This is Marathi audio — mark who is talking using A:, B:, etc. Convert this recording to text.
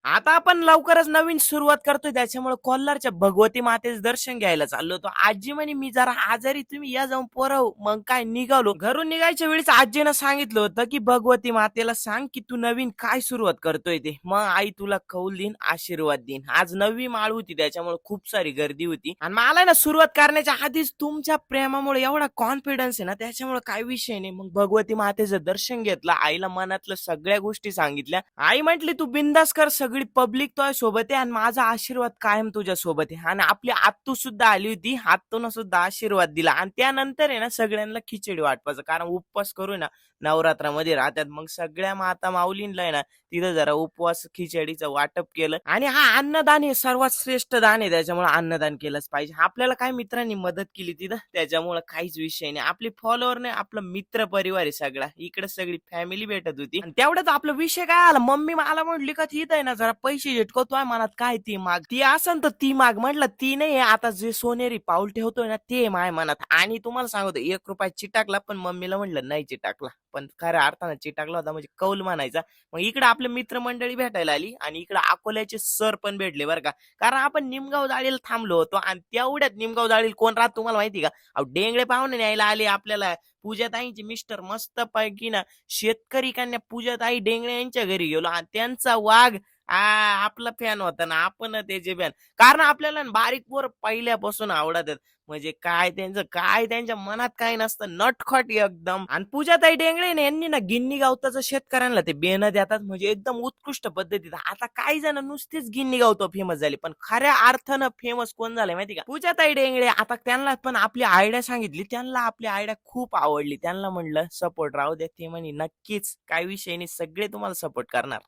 A: आता आपण लवकरच नवीन सुरुवात करतोय त्याच्यामुळे कोल्हारच्या भगवती मातेचं दर्शन घ्यायला चाललो होतो. आजी म्हणे मी जरा आजारी, तुम्ही या जाऊन पोरव. मग काय निघालो. घरून निघायच्या वेळेस आजीनं सांगितलं होतं की भगवती मातेला सांग की तू नवीन काय सुरुवात करतोय ते. मग आई तुला कौल देईन, आशीर्वाद देईन. आज नवी माळ होती त्याच्यामुळे खूप सारी गर्दी होती आणि मला ना सुरुवात करण्याच्या आधीच तुमच्या प्रेमामुळे एवढा कॉन्फिडन्स आहे ना, त्याच्यामुळे काय विषय नाही. मग भगवती मातेचं दर्शन घेतलं, आईला मनातलं सगळ्या गोष्टी सांगितल्या. आई म्हटली तू बिंदास कर, सगळी पब्लिक तुझ्या सोबत आहे आणि माझा आशीर्वाद कायम तुझ्या सोबत आहे. आणि आपली आत्तू सुद्धा आली होती, आत्तून सुद्धा आशीर्वाद दिला. आणि त्यानंतर आहे ना सगळ्यांना खिचडी वाटपाचं, कारण उपवास करू ना नवरात्रामध्ये राहतात. मग सगळ्या माता माऊलींना आहे ना तिथं जरा उपवास खिचडीचं वाटप केलं. आणि हा अन्नदान हे सर्वात श्रेष्ठ दान आहे, त्याच्यामुळे अन्नदान केलंच पाहिजे. आपल्याला काय मित्रांनी मदत केली तिथं, त्याच्यामुळे काहीच विषय नाही. आपली फॉलोअर नाही, आपला मित्र परिवार आहे सगळा. इकडे सगळी फॅमिली भेटत होती आणि तेवढ्यात आपला विषय काय आला, मम्मी मला म्हटली का तिथं आहे ना जरा पैसे झटकवतोय मनात, काय ती माग, ती असन तर ती माग. म्हटलं ती नाही, आता जे सोनेरी पाऊल ठेवतोय ना ते माय मनात. आणि तुम्हाला सांगतो 1 रुपया चिटाकला, पण मम्मीला म्हटलं नाही चिटाकला, पण खऱ्या अर्थानं चिटाकला होता, म्हणजे कौल म्हणायचा. मग इकडे आपले मित्रमंडळी भेटायला आली आणि इकडे अकोल्याचे सर पण भेटले बरं का. कारण आपण निमगाव जाळीला थांबलो होतो आणि तेवढ्यात निमगाव जाळीला कोण राहत तुम्हाला माहिती का? अहो डेंगळे पाहुणे न्यायला आले आपल्याला. पूजाताईंचे मिस्टर मस्त पैकी ना शेतकरी कन्या पूजाताई डेंगळे यांच्या घरी गेलो आणि त्यांचा वाघ आपला फॅन होता ना, आपण त्याचे फॅन. कारण आपल्याला बारीक पोर पहिल्यापासून आवडत. म्हणजे काय त्यांचं, काय त्यांच्या मनात काय नसतं, नटखट एकदम. आणि पूजाताई डेंगळे ना यांनी ना गिन्नी गावताचं शेतकऱ्यांना ते बेन देतात, म्हणजे एकदम उत्कृष्ट पद्धतीत. आता काही जण नुसतेच गिन्नी गावतो फेमस झाले, पण खऱ्या अर्थानं फेमस कोण झाले माहिती का? पूजाताई डेंगळे. आता त्यांना पण आपली आयडिया सांगितली, त्यांना आपली आयडिया खूप आवडली. त्यांना म्हणलं सपोर्ट राहू द्या, ते म्हणे नक्कीच काय विषय नाही, सगळे तुम्हाला सपोर्ट करणार.